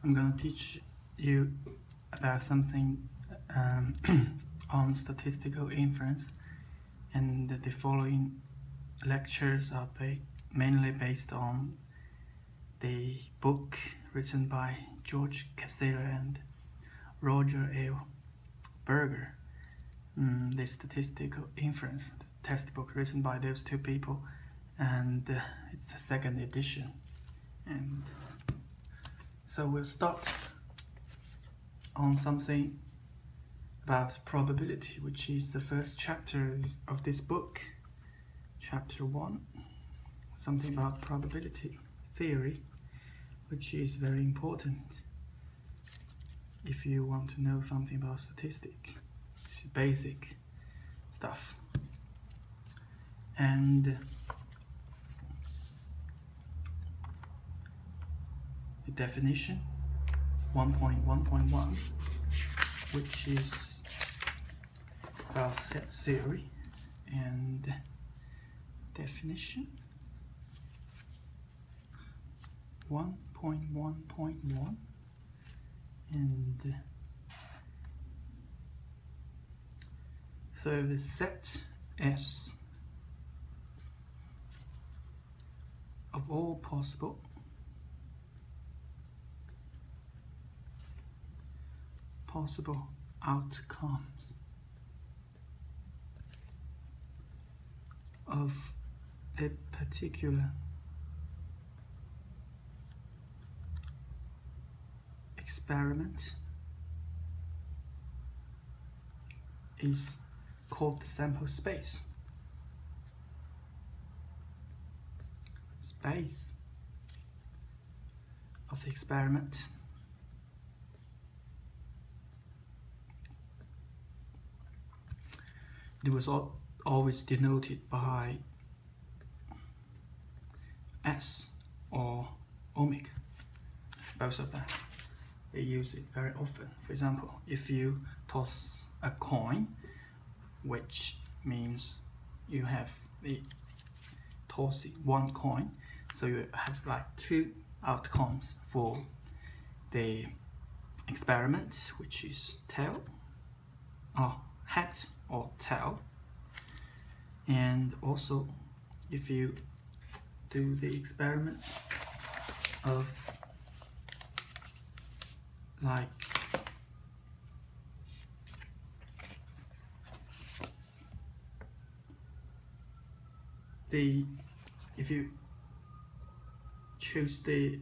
I'm going to teach you about something on statistical inference, and the following lectures are mainly based on the book written by George Casella and Roger L. Berger, the Statistical Inference textbook written by those two people, and it's a second edition. And so we'll start on something about probability, which is the first chapter of this book, chapter 1, something about probability theory, which is very important if you want to know something about statistics. This is basic stuff. And the definition 1.1.1, which is about set theory, and definition 1.1.1, and so the set S of all possible outcomes of a particular experiment is called the sample space. Space of the experiment it was always denoted by S or omega, both of them. They use it very often. For example, if you toss a coin, which means you have the tossing one coin, so you have like two outcomes for the experiment, which is tail or head or tail. And also if you do the experiment of like if you choose the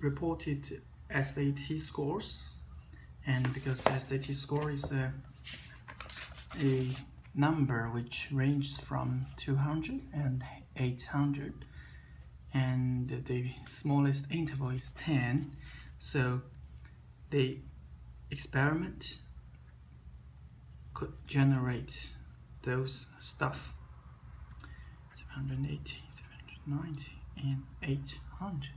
reported SAT scores, and because SAT score is a number which ranges from 200 and 800, and the smallest interval is 10, so the experiment could generate those stuff 780, 790 and 800.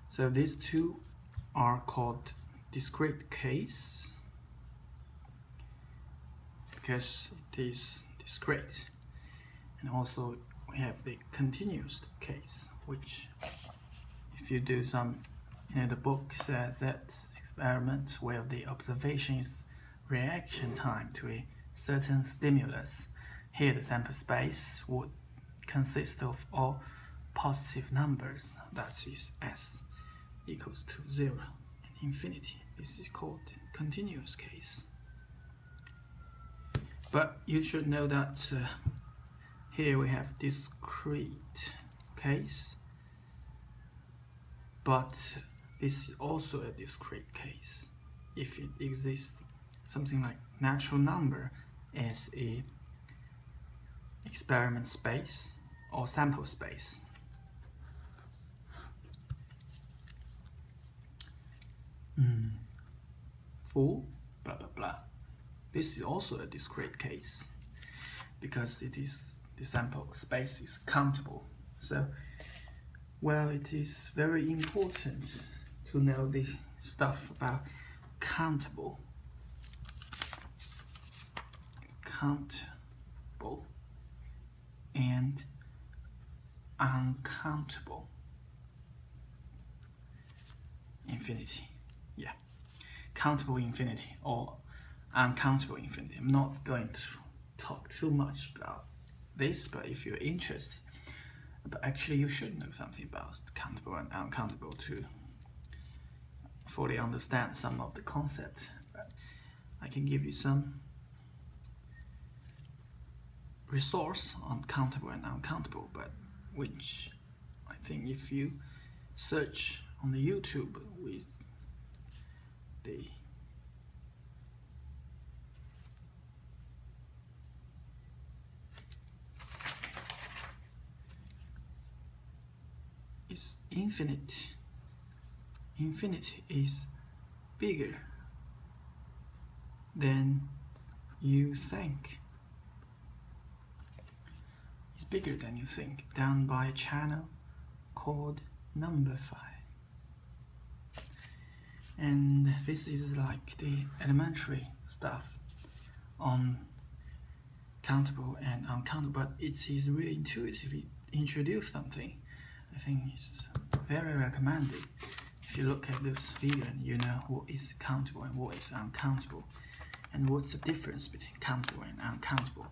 So these two are called discrete case because it is discrete, and also we have the continuous case, which if you do some, the book says that experiment where the observation is reaction time to a certain stimulus. Here the sample space would consist of all positive numbers, that is S equals to 0 and infinity. This is called continuous case. But you should know that here we have discrete case, but this is also a discrete case if it exists something like natural number as a experiment space or sample space. For blah blah blah. This is also a discrete case because it is the sample space is countable. So, well, it is very important to know the stuff about countable and uncountable infinity. Yeah, countable infinity or uncountable infinity. I'm not going to talk too much about this, but if you're interested, but actually you should know something about countable and uncountable to fully understand some of the concept. But I can give you some resource on countable and uncountable, but which I think if you search on the YouTube with the is infinite. Infinity is bigger than you think. It's bigger than you think, down by a channel called number 5. And this is like the elementary stuff on countable and uncountable, but it is really intuitive. If you introduce something, I think it's very recommended. If you look at this figure, you know what is countable and what is uncountable, and what's the difference between countable and uncountable.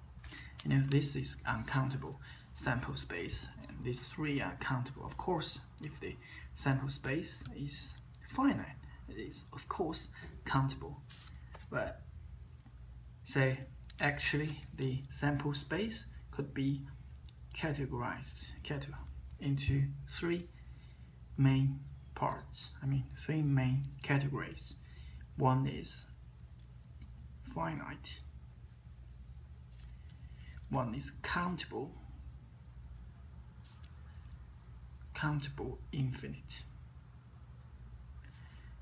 You know, this is uncountable sample space, and these 3 are countable. Of course, if the sample space is finite, it is of course countable. But say actually the sample space could be categorized into 3 main parts. 3 main categories. One is finite, one is countable infinite,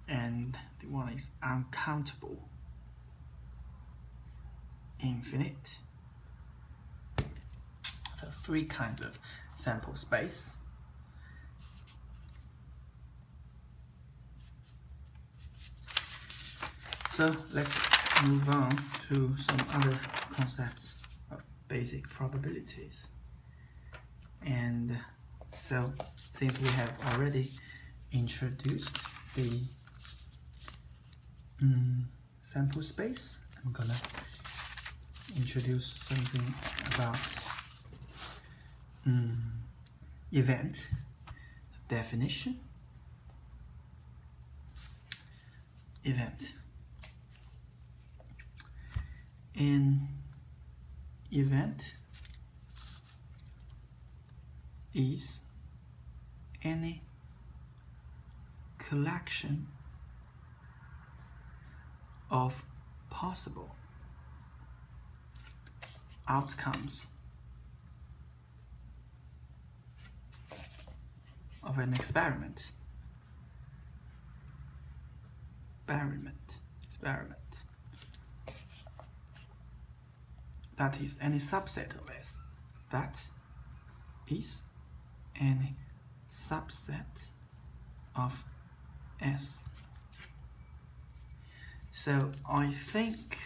and the one is uncountable infinite. So 3 kinds of sample space. So let's move on to some other concepts of basic probabilities. And so since we have already introduced the sample space, I'm gonna introduce something about event definition. Event. An event is any collection of possible outcomes of an experiment. That is any subset of S. That is any subset of S. So I think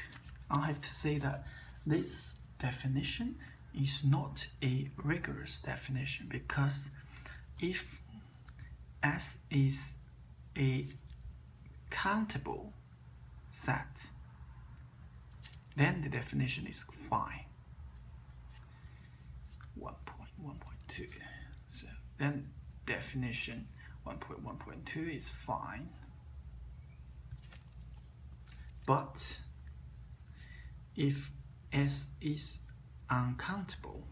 I have to say that this definition is not a rigorous definition, because if S is a countable set, then the definition is fine. 1.1.2. So then definition 1.1.2 is fine. But if S is uncountable,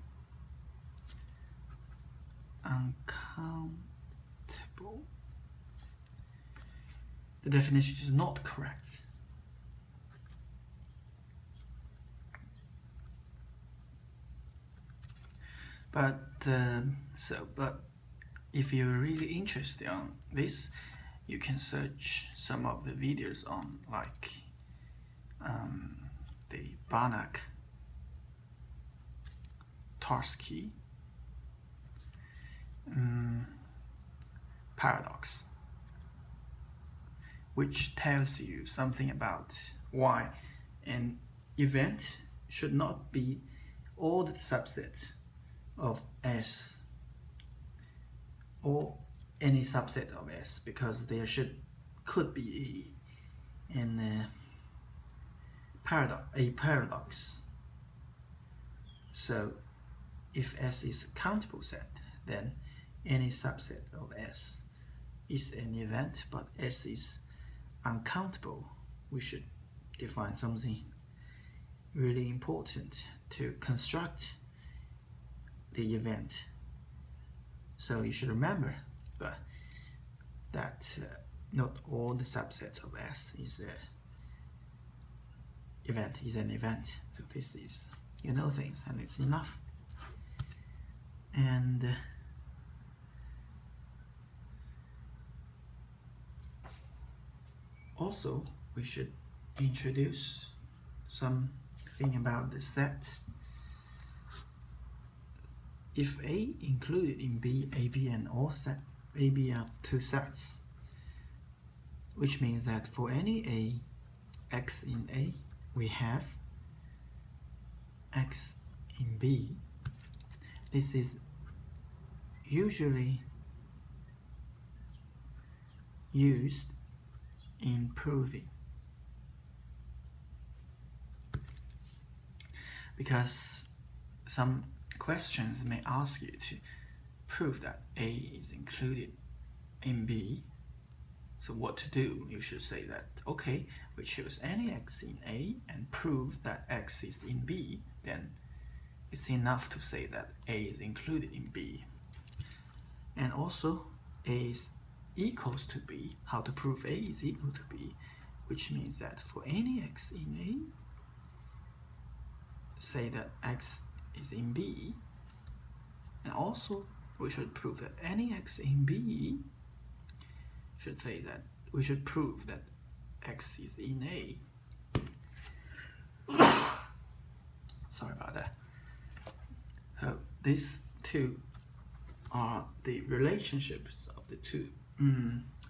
the definition is not correct. But if you're really interested on this, you can search some of the videos on like the Banach-Tarski paradox, which tells you something about why an event should not be all the subsets of S or any subset of S, because there could be a paradox. So if S is a countable set, then any subset of S is an event, but S is uncountable. We should define something really important to construct the event. So you should remember that not all the subsets of S is an event. So this is, you know things, and it's enough. And also we should introduce something about the set. If A included in B, AB and all set AB are two sets, which means that for any A, X in A, we have X in B. This is usually used in proving, because some questions may ask you to prove that A is included in B. So what to do? You should say that, okay, we choose any X in A and prove that X is in B, then it's enough to say that A is included in B. And also A is equals to B. How to prove A is equal to B, which means that for any X in A, say that X is in B, and also we should prove that any X in B should say that we should prove that X is in A. Sorry about that. So these two are the relationships of the two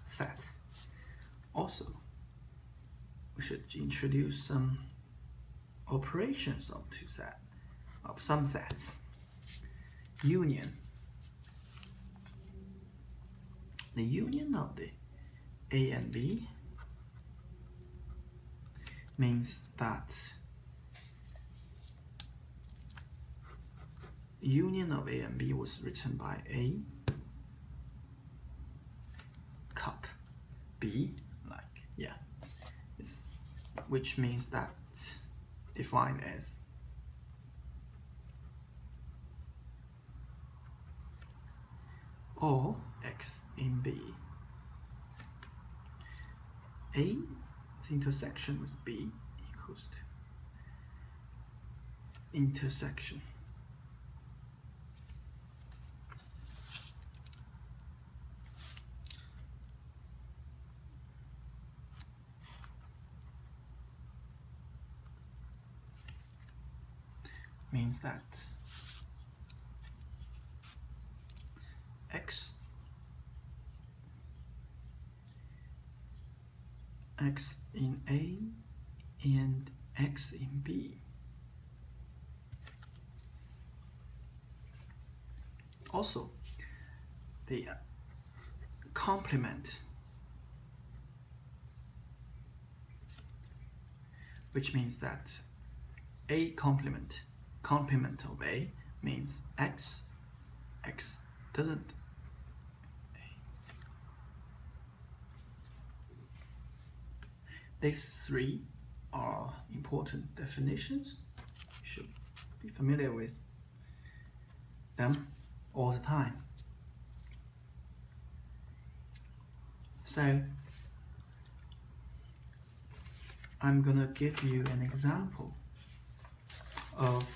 sets. Also, we should introduce some operations of some sets. Union. The union of the A and B means that union of A and B was written by A cup B, which means that defined as all X in B. A's intersection with B equals to intersection means that X in A and X in B. Also, the complement, which means that A complement of A means X doesn't. These three are important definitions. You should be familiar with them all the time. So I'm gonna give you an example of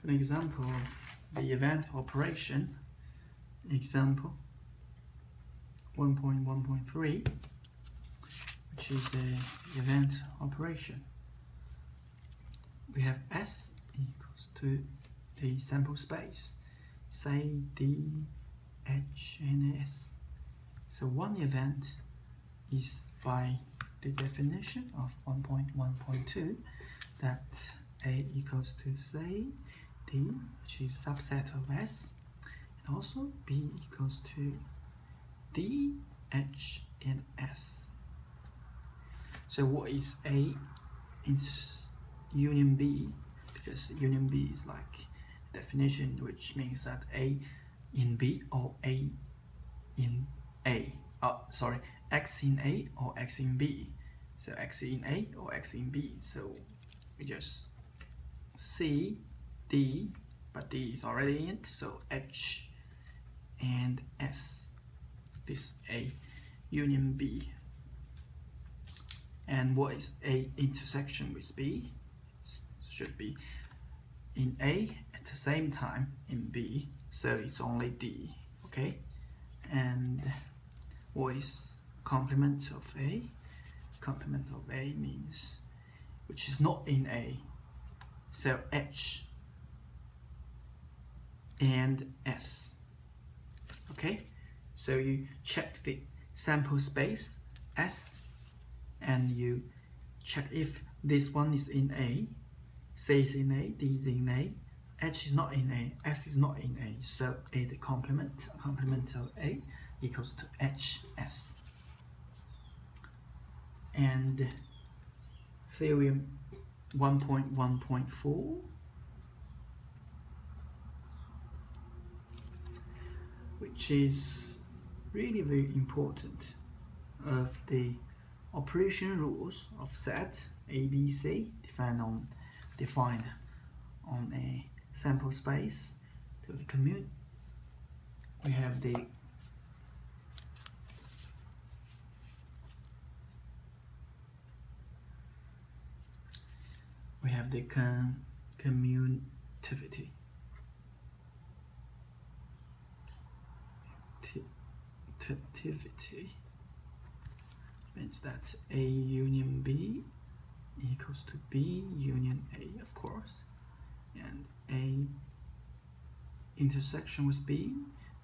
an example of the event operation. Example 1.1.3, which is the event operation. we have S equals to the sample space, say D, H, and S. So one event is by the definition of 1.1.2 that A equals to, say, D, which is subset of S, and also B equals to D, H, and S. So what is A in union B? Because union B is like definition, which means that A in B or A in A. X in A or X in B. So X in A or X in B. So we just C, D, but D is already in it, so H and S. This A union B. And what is A intersection with B? It should be in A at the same time in B, so it's only D, okay? And what is complement of A? Complement of A means which is not in A, so H and S, okay? So you check the sample space S and you check if this one is in A, C is in A, D is in A, H is not in A, S is not in A, so A the complement of A equals to HS. And theorem 1.1.4, which is really very important of the operation rules of set ABC defined on a sample space to the commute. We have the commutativity. Means that A union B equals to B union A, of course, and A intersection with B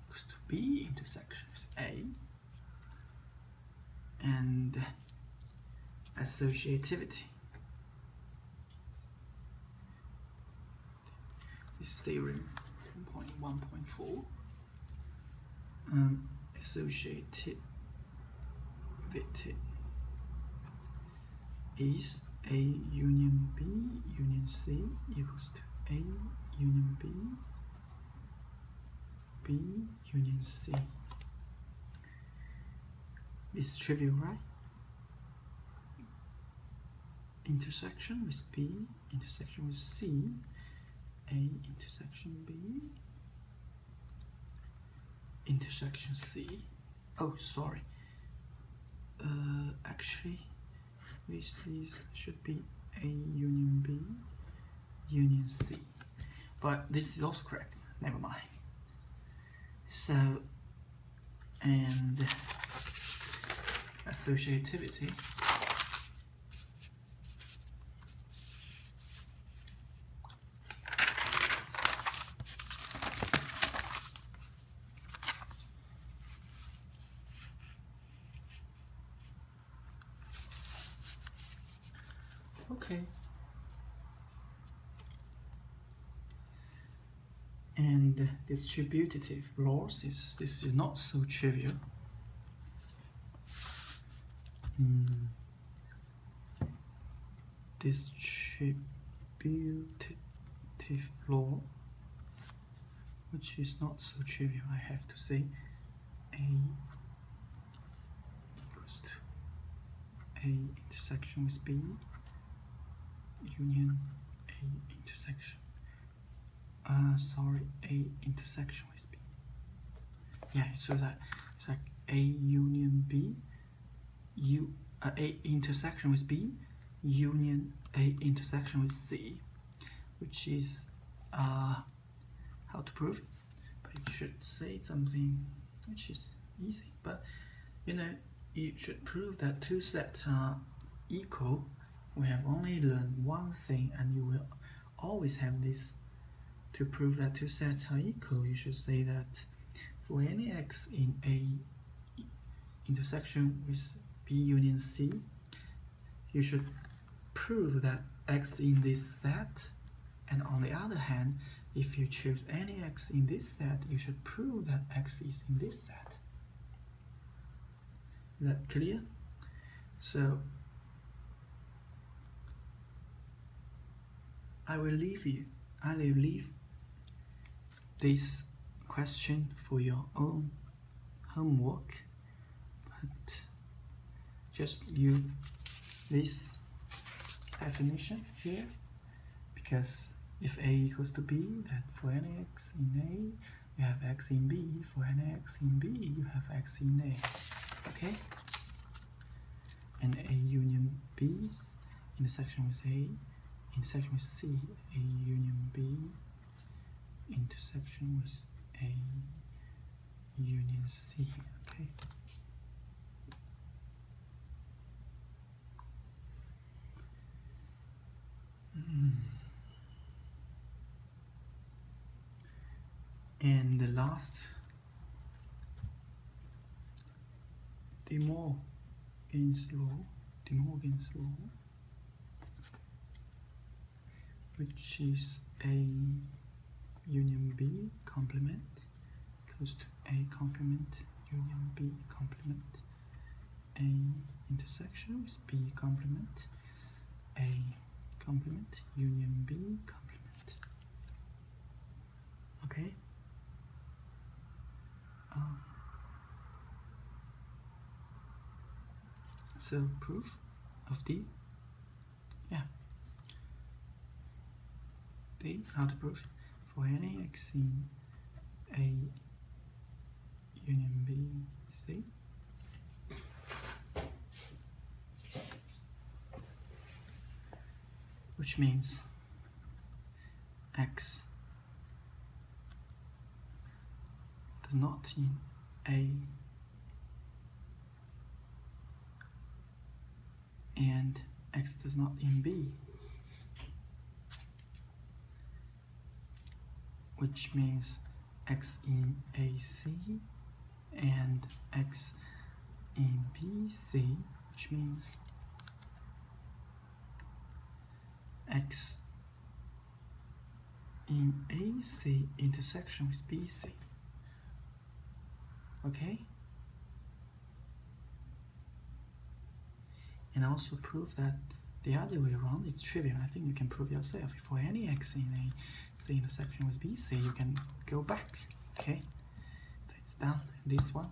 equals to B intersection with A, and associativity. This is theorem 1.1.4. Associativity is A union B union C equals to A union B union C. This is trivial, right? Intersection with B intersection with C, A intersection B intersection C. Oh, sorry. Actually, this should be A union B union C, but this is also correct. Never mind. So, and associativity. Okay. And distributive laws this is not so trivial. Distributive law, which is not so trivial, I have to say. A equals to A intersection with B union A intersection. A intersection with B. Yeah, so that it's like A union B, A intersection with B, union A intersection with C, which is how to prove it. But you should say something which is easy. But you should prove that two sets are equal we have only learned one thing, and you will always have this. To prove that two sets are equal, you should say that for any x in A intersection with B union C, you should prove that x in this set, and on the other hand, if you choose any x in this set, you should prove that x is in this set. Is that clear? So I will leave this question for your own homework, but just use this definition here, because if A equals to B, then for any x in A, you have x in B. For any x in B, you have x in A. Okay? And A union B intersection with A, intersection with C, A union B, intersection with A union C. Okay? And the last, DeMorgan's law, which is A union B complement equals to A complement union B complement, A intersection with B complement, A complement union B complement. Okay? So proof of D, how to prove for any x in A union B, C, which means x does not in A and x does not in B, which means x in AC and x in BC, which means x in AC intersection with BC. Okay? And also prove that the other way around is trivial. I think you can prove yourself. For any x in a C intersection with BC, you can go back. Okay? It's done. This one,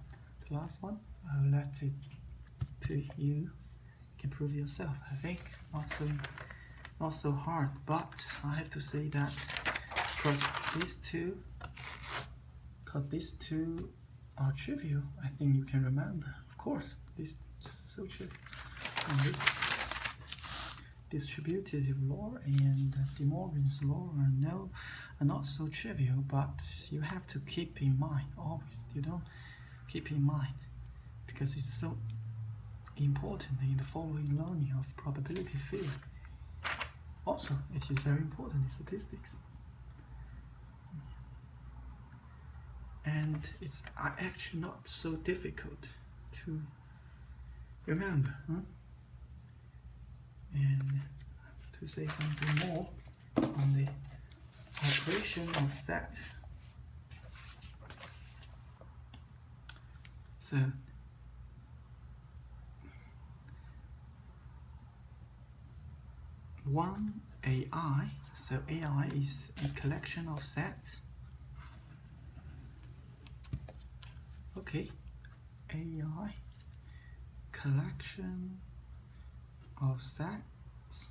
the last one, I'll let it to you. You can prove yourself. I think not so hard, but I have to say that because these two are trivial, I think you can remember. Of course, this is so trivial. And this distributive law and DeMorgan's law are not so trivial, but you have to keep in mind always. You don't keep in mind because it's so important in the following learning of probability theory. Also, it is very important in statistics. And it's actually not so difficult to remember. And to say something more on the operation of set. So one AI, so AI is a collection of sets. Okay, AI collection of sets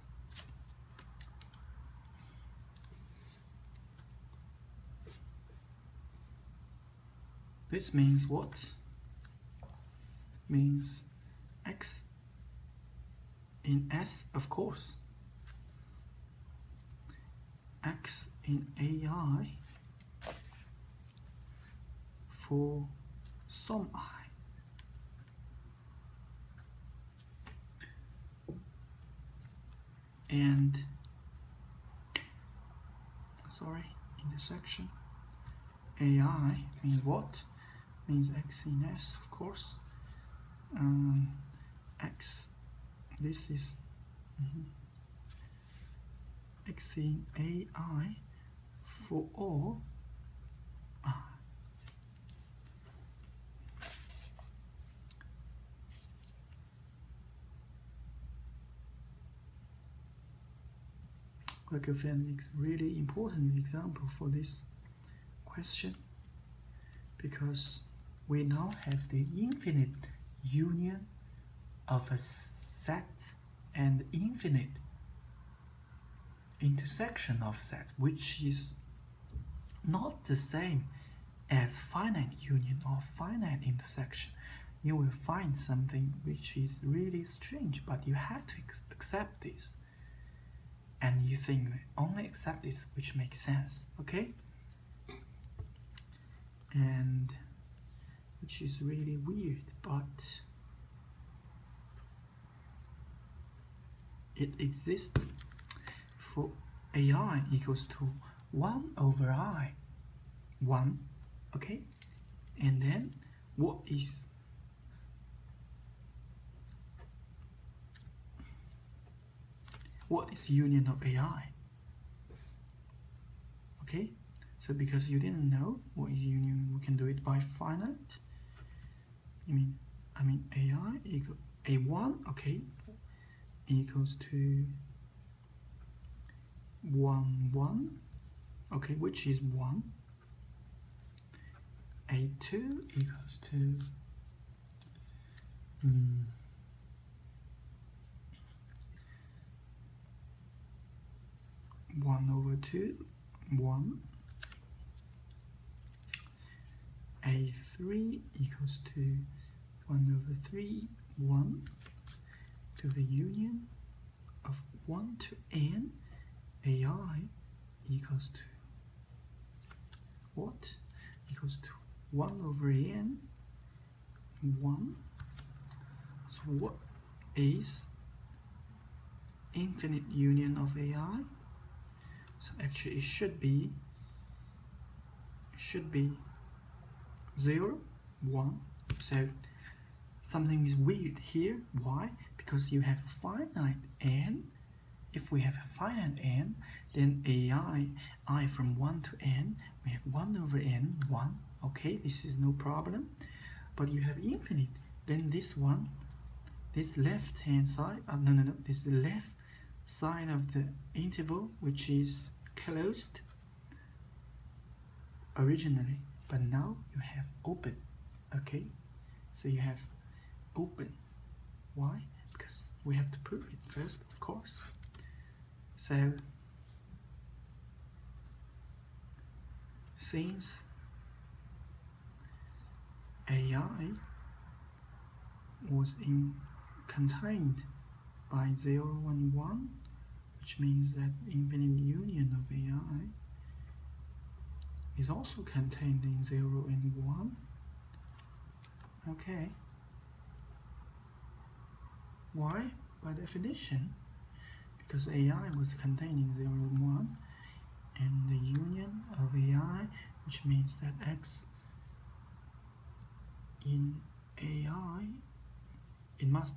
this means what? Means X in S, of course. X in AI for some I. and intersection AI means what? Means X in S, of course. X, this is X in AI for all I. I can find a really important example for this question, because we now have the infinite union of a set and infinite intersection of sets, which is not the same as finite union or finite intersection. You will find something which is really strange, but you have to accept this. And you think only accept this which makes sense, okay? And which is really weird, but it exists for AI equals to 1 over I, 1, okay? And then what is union of AI? Okay, so because you didn't know what is union, we can do it by finite. I mean AI equal A1, okay, equals to 1, 1, okay, which is 1. A2 equals to 1 over 2, 1. A3 equals to 1 over 3, 1, to the union of 1 to n. AI equals to what? Equals to 1 over n, 1. So what is infinite union of AI? So actually it should be 0, 1. So something is weird here. Why? Because you have finite n. If we have a finite n, then I from 1 to n, we have 1 over n, 1. Okay, this is no problem. But you have infinite, then this one, this left hand side, this is the left side of the interval, which is closed originally, but now you have open. Okay, so you have open. Why? Because we have to prove it first, of course. So since AI was contained by 0 and 1, which means that infinite union of AI is also contained in 0 and 1. Okay. Why? By definition, because AI was contained in 0 and 1, and the union of AI, which means that X in AI, it must,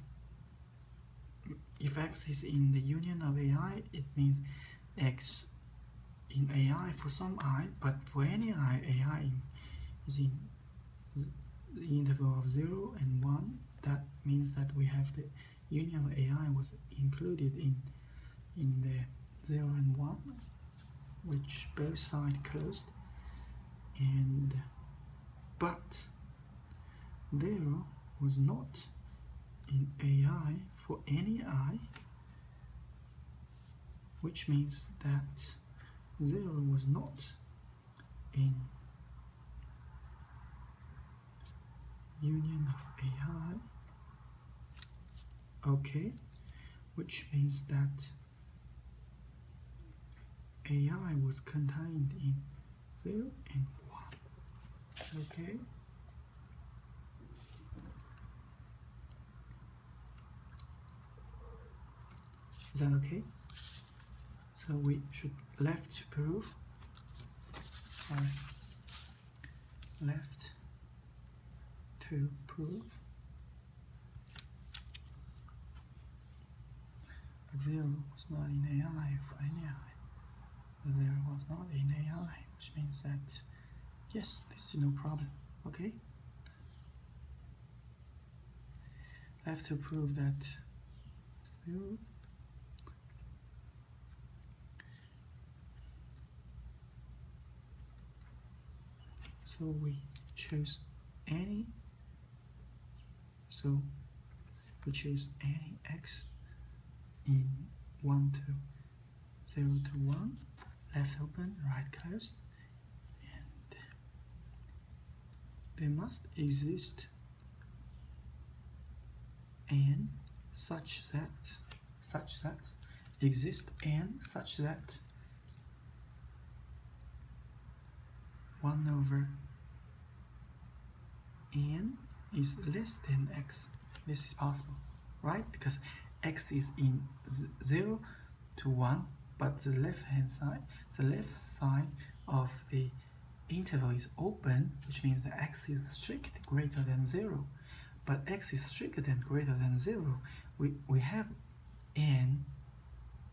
if X is in the union of AI, it means X in AI for some I, but for any I, AI is in the interval of 0 and 1. That means that we have the union of AI was included in the 0 and 1, which both sides closed, but 0 was not in AI for any I, which means that 0 was not in union of AI. Okay, which means that AI was contained in 0 and 1. Okay. Is that okay? So we should left to prove, left to prove, but 0 was not in AI for any I. 0 was not in AI, which means that yes, this is no problem. Okay. Left to prove that 0. So we choose any. So we choose any x in 1 to 0 to 1, left open, right closed, and there must exist n such that exist n such that 1 over n is less than x. This is possible, right? Because x is in 0 to 1, but the left side of the interval is open, which means that x is strictly greater than 0. But x is stricter than greater than 0. We have n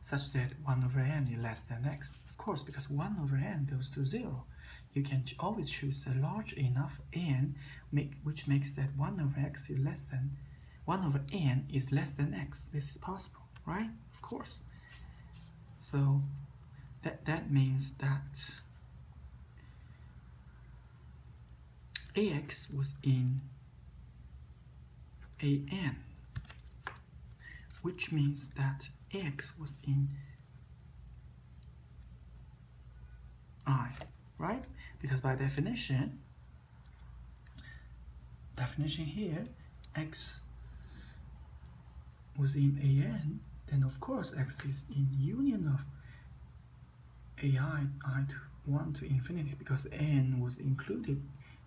such that 1 over n is less than x. Of course, because 1 over n goes to 0. You can always choose a large enough n, which makes that 1 over x is less than 1 over n is less than x. This is possible, right? Of course. So that means that ax was in an, which means that x was in I, right? Because by definition here, x was in an, then of course x is in union of ai to 1 to infinity, because n was included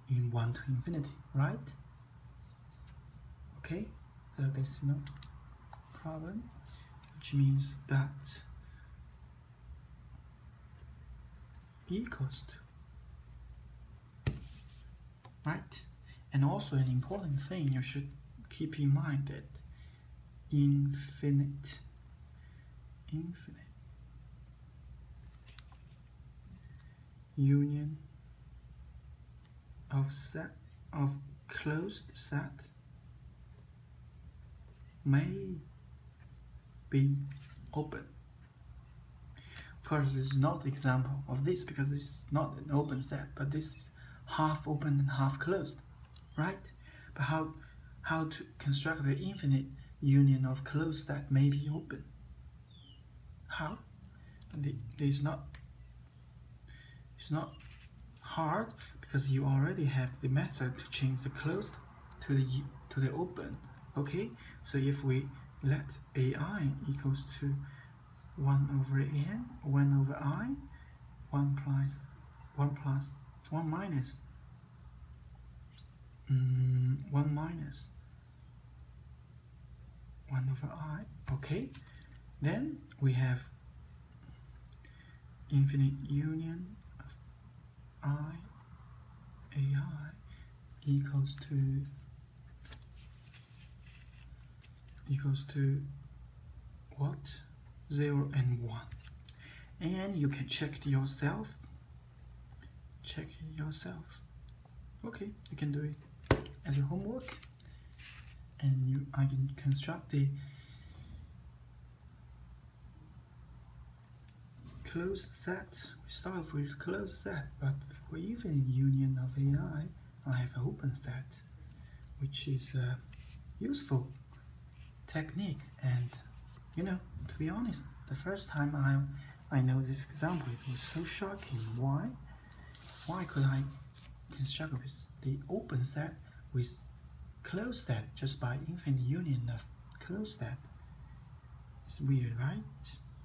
in 1 to infinity, right? Okay, so there's no problem, which means that equals to, right? And also an important thing you should keep in mind that infinite union of closed set may be open. Of course, this is not the example of this because this is not an open set, but this is half open and half closed, right? But how to construct the infinite union of closed set may be open? How? It's not hard because you already have the method to change the closed to the open. Okay, so if we let ai equals to 1 over n, 1 over I, 1 minus 1 over I, okay, then we have infinite union of I, ai equals to what? 0 and 1. And you can check it yourself. Okay, you can do it as your homework. And I can construct the closed set. We start with closed set, but for infinite union of ai, I have an open set, which is a useful technique. And to be honest, the first time I know this example, it was so shocking. Why could I construct with the open set with closed set just by infinite union of closed set? It's weird, right?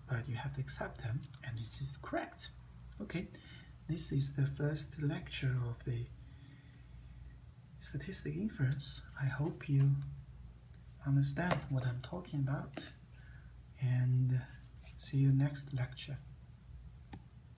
But you have to accept them, and it is correct. Okay, this is the first lecture of the statistical inference. I hope you understand what I'm talking about, and See you next lecture.